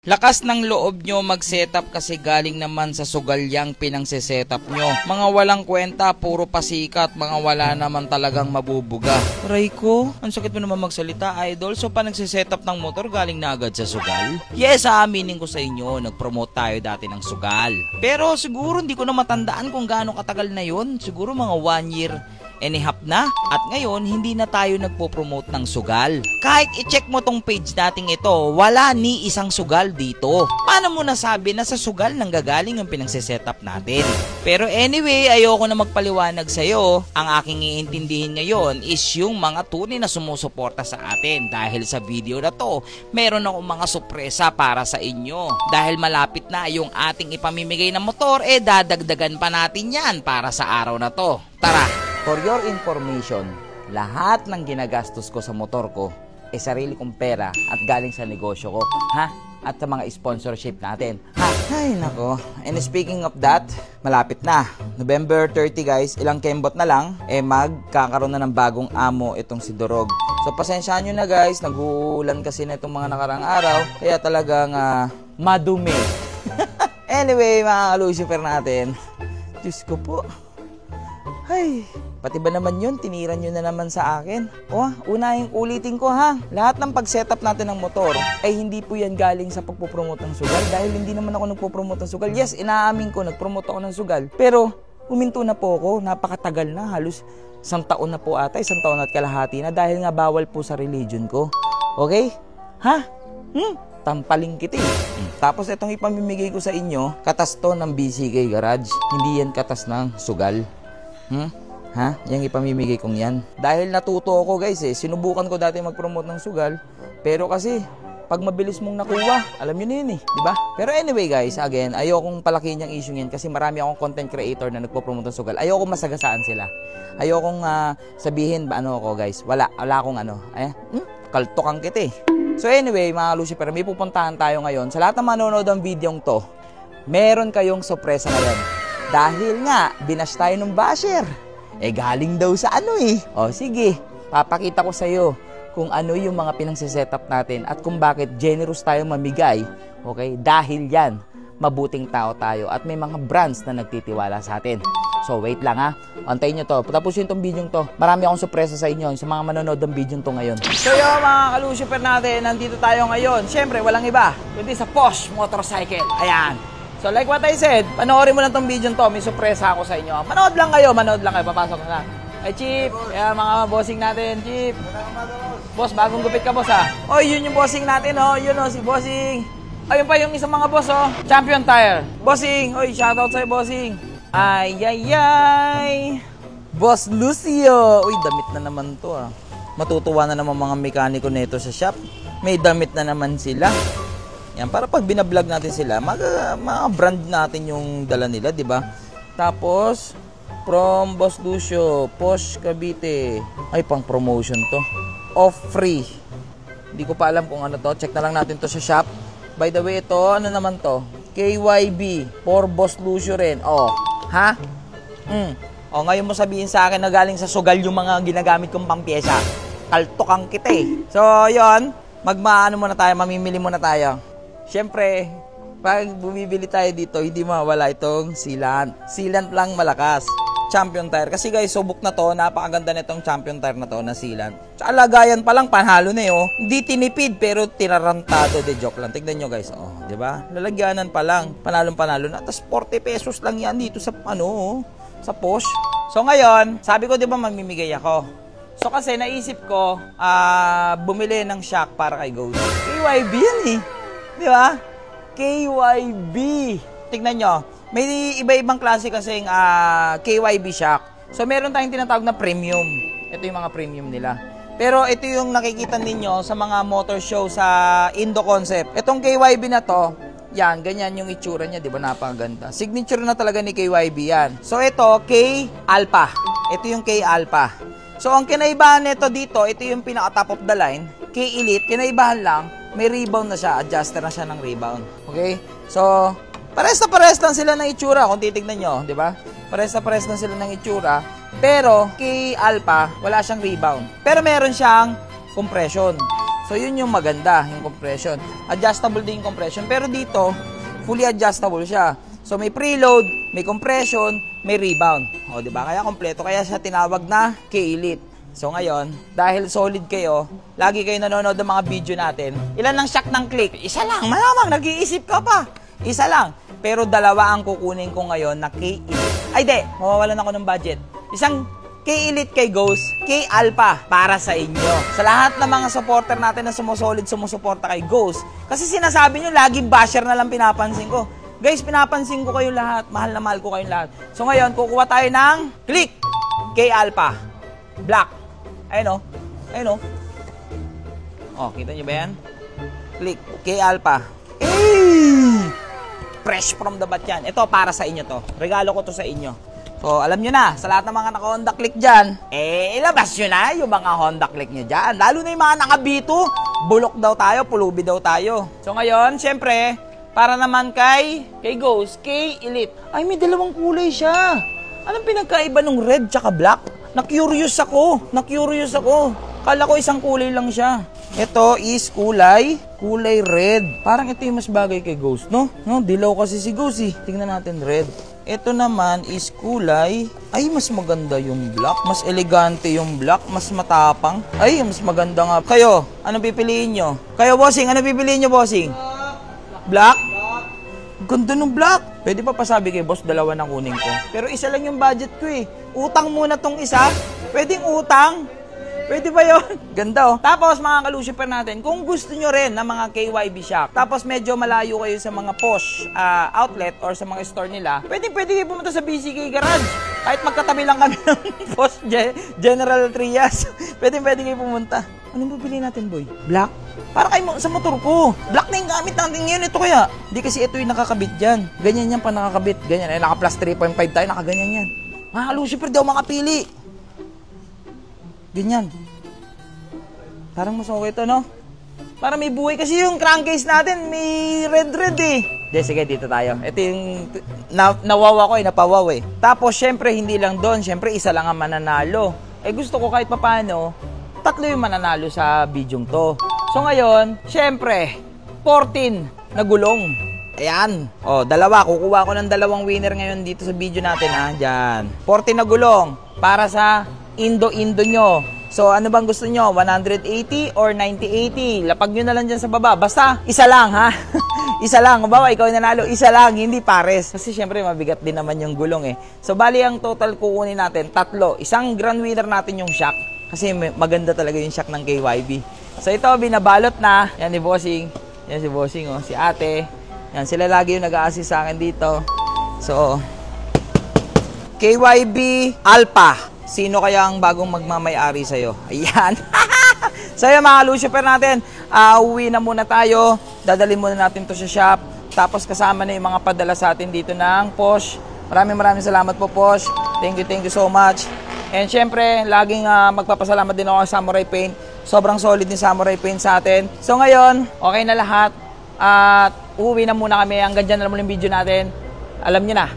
Lakas ng loob nyo mag-setup kasi galing naman sa sugalyang pinang-setup nyo. Mga walang kwenta, puro pasikat, mga wala naman talagang mabubuga. Aray ko, ang sakit mo naman magsalita, idol. So pa nagsisetup ng motor galing na agad sa sugal? Yes, aaminin ko sa inyo, nag-promote tayo dati ng sugal. Pero siguro hindi ko na matandaan kung gaano katagal na yun. Siguro mga 1 year and a half na. At ngayon, hindi na tayo nagpo-promote ng sugal. Kahit i-check mo tong page nating ito, wala ni isang sugal dito. Paano mo nasabi na sa sugal nang gagaling yung pinagsisetup natin? Pero anyway, ayoko na magpaliwanag sa'yo. Ang aking iintindihin ngayon is yung mga tunay na sumusuporta sa atin. Dahil sa video na to, meron akong mga sorpresa para sa inyo. Dahil malapit na yung ating ipamimigay na motor, dadagdagan pa natin yan para sa araw na to. Tara! For your information, lahat ng ginagastos ko sa motor ko ay sarili kong pera at galing sa negosyo ko, ha? At sa mga sponsorship natin, ha? Ay, nako. And speaking of that, malapit na. November 30 guys, ilang kembot na lang, magkakaroon na ng bagong amo itong si Dorog. So, pasensyaan nyo na guys, nag-uulan kasi na itong mga nakarang araw, kaya talagang madumi. Anyway, mga Lucifer natin, Diyos ko po. Ay, pati ba naman yun? Tiniran nyo na naman sa akin. Unahing ulitin ko ha. Lahat ng pag-setup natin ng motor ay hindi po yan galing sa pagpopromote ng sugal. Dahil hindi naman ako nagpopromote ng sugal. Yes, inaamin ko, nagpromote ako ng sugal. Pero, huminto na po ako. Napakatagal na. Halos 1 taon na po ata. 1 taon at kalahati na. Dahil nga bawal po sa religion ko. Okay? Ha? Tampaling kita eh. Tapos itong ipamimigay ko sa inyo, katas to ng BCK Garage. Hindi yan katas ng sugal. Ha? Yung ipamimigay kong yan. Dahil natuto ako guys sinubukan ko dati mag-promote ng sugal. Pero kasi, pag mabilis mong nakuha, alam nyo na yun diba? Pero anyway guys, again, ayokong palakihin yung issue yan kasi marami akong content creator na nagpo-promote ng sugal. Ayokong masagasaan sila. Ayokong sabihin ba ako guys. Wala akong kaltokan kita So anyway, mga Lucifer, may pupuntahan tayo ngayon. Sa lahat ng manonood ng videong to, meron kayong sorpresa ngayon. Dahil nga, binash tayo ng basher. Galing daw sa O sige, papakita ko sa'yo kung ano yung mga pinagsisetup natin at kung bakit generous tayo mamigay. Okay? Dahil yan, mabuting tao tayo at may mga brands na nagtitiwala sa atin. So wait lang ha. Antayin nyo to. Tapusin itong video to. Marami akong sorpresa sa inyo sa mga manonood ng video to ngayon. So yun mga ka-Lucifer natin, nandito tayo ngayon. Siyempre, walang iba kundi sa Posh Motorcycle. Ayan. So like what I said, panoorin mo lang tong video to, may sorpresa ako sa inyo. Manood lang kayo, papasok na. Chip, mga bossing natin, Chip. Boss, bagong gupit ka boss ha. Yun yung bossing natin yun si bossing. Ayun pa yung isang mga boss Champion Tire. Bossing, shoutout sa'yo bossing. Ay. Boss Lucio. Damit na naman to Matutuwa na naman mga mekaniko nito sa shop. May damit na naman sila. Yan, para pag binablog natin sila, mga brand natin yung dala nila, di ba? Tapos, from Boss Lucio, Posh Cavite. Ay, pang promotion to. Off free. Hindi ko pa alam kung ano to. Check na lang natin to sa shop. By the way, ito, ano naman to? KYB, for Boss Lucio rin. Ha? Ngayon mo sabihin sa akin na galing sa sugal yung mga ginagamit kong pampiyesa. Kaltokan kita So, yon mamimili muna tayo. Siyempre, pag bumibili tayo dito, hindi mawala itong sealant. Sealant lang malakas. Champion Tire. Kasi guys, subok na to. Napakaganda nitong Champion Tire na to na sealant. Sa lagayan pa lang, panhalo na Hindi tinipid, pero tinarantado. Joke lang. Tignan nyo guys. Di ba? Lalagyanan pa lang. Panalo na. Tapos 40 pesos lang yan dito sa, sa Posh. So ngayon, sabi ko di ba mamimigay ako. So kasi naisip ko, bumili ng shock para kay Ghost. KYB yan Di ba? KYB. Tignan nyo. May iba-ibang klase kasing KYB shock. So, meron tayong tinatawag na premium. Ito yung mga premium nila. Pero ito yung nakikita ninyo sa mga motor show sa Indo Concept. Itong KYB na to, yan, ganyan yung itsura niya. Di ba? Napakaganda. Signature na talaga ni KYB yan. So, ito, K-Alpha. Ito yung K-Alpha. So, ang kinaibahan nito dito, ito yung pinaka-top of the line. K-Elite, kinaibahan lang, may rebound na siya, adjuster na siya ng rebound. Okay? So, pares na pares lang sila ng itsura kung titignan nyo, di ba? Pares na pares lang sila ng itsura. Pero, kay Alpha, wala siyang rebound. Pero meron siyang compression. So, yun yung maganda, yung compression. Adjustable din yung compression. Pero dito, fully adjustable siya. So, may preload, may compression, may rebound. O, diba? Kaya kompleto. Kaya siya tinawag na K-Elite. So, ngayon, dahil solid kayo, lagi kayo nanonood ng mga video natin, ilan ang shock ng click? Isa lang. Malamang, nag-iisip ka pa. Isa lang. Pero dalawa ang kukunin ko ngayon na K-Elite. Ay, di. Mawawalan ako ng budget. Isang K-Elite kay Ghost, K-Alpha para sa inyo. Sa lahat ng mga supporter natin na sumusuporta kay Ghost. Kasi sinasabi nyo, lagi basher na lang pinapansin ko. Guys, pinapansin ko kayo lahat. Mahal na mahal ko kayong lahat. So ngayon, kukuha tayo ng Click K-Alpha Black. Ayun o. Ayun o. Oh, kita nyo ba yan? Click K-Alpha. Fresh from the bat yan. Ito para sa inyo to. Regalo ko to sa inyo. So, alam nyo na, sa lahat ng mga naka-Honda Click dyan, ilabas nyo na yung mga Honda Click nyo dyan. Lalo na yung mga naka-B2, bulok daw tayo, pulubi daw tayo. So, ngayon, syempre, para naman kay Ghost, K-Elite. Ay, may dalawang kulay siya. Anong pinagkaiba ng red tsaka black? Na-curious ako. Kala ko isang kulay lang siya. Ito is kulay red. Parang ito yung mas bagay kay Ghost, no? No, dilaw kasi si Ghost eh. Tingnan natin red. Ito naman is kulay, ay mas maganda yung black, mas elegante yung black, mas matapang. Ay, mas maganda nga. Kayo, ano pipiliin nyo? Kayo, bossing, ano pipiliin nyo, bossing? Black? Ganda ng black. Pwede pa pasabi kay boss, dalawa na kunin ko. Pero isa lang yung budget ko eh. Utang muna tong isa. Pwedeng utang. Pwede ba yun? Ganda oh. Tapos mga kalucifer natin, kung gusto nyo rin ng mga KYB shop, tapos medyo malayo kayo sa mga Posh outlet or sa mga store nila, pwede kayo pumunta sa BCK Garage. Kahit magkatabi lang kami ng Posh General Trias. pwede kayo pumunta. Anong bibili natin, boy? Black? Para kayo sa motor ko. Black na yung gamit natin ngayon. Ito kaya. Hindi kasi ito yung nakakabit dyan. Ganyan yan pa nakakabit. Ganyan. Naka plus 3.5 tayo. Nakaganyan yan. Mga kalucifer, di ako makapili. Ganyan. Parang mas okay ito, no? Para may buhay. Kasi yung crankcase natin, may red eh. Di, sige, dito tayo. Ito yung nawawa ko napawaw eh. Tapos, syempre, hindi lang doon. Syempre, isa lang ang mananalo. Gusto ko kahit papano, tatlo yung mananalo sa bidyong to. So, ngayon, syempre, 14 na gulong. Ayan. O, dalawa. Kukuha ko ng dalawang winner ngayon dito sa video natin, ha? Diyan. 14 na gulong para sa Indo nyo. So, ano bang gusto nyo? 180 or 90-80? Lapag nyo na lang dyan sa baba. Basta, isa lang, ha? Isa lang. Kung bawa, ikaw yung nanalo, isa lang, hindi pares. Kasi, syempre, mabigat din naman yung gulong, eh. So, bali, ang total kukunin natin, tatlo. Isang grand winner natin yung shock. Kasi, maganda talaga yung shock ng KYB. So, ito, binabalot na. Yan, si Bossing. Yan, si Bossing, oh. Si ate. Yan, sila lagi yung nag-a-assist sa akin dito. So, KYB Alpha. Sino kaya ang bagong magmamay-ari sa'yo? Ayan. So yun mga Lucifer natin, uwi na muna tayo. Dadalhin muna natin to sa shop. Tapos kasama na yung mga padala sa atin dito ng Posh. Maraming salamat po, Posh. Thank you so much. And syempre, laging magpapasalamat din ako sa Samurai Paint. Sobrang solid ni Samurai Paint sa atin. So ngayon, okay na lahat. At uuwi na muna kami. Hanggang dyan na naman yung video natin. Alam nyo na.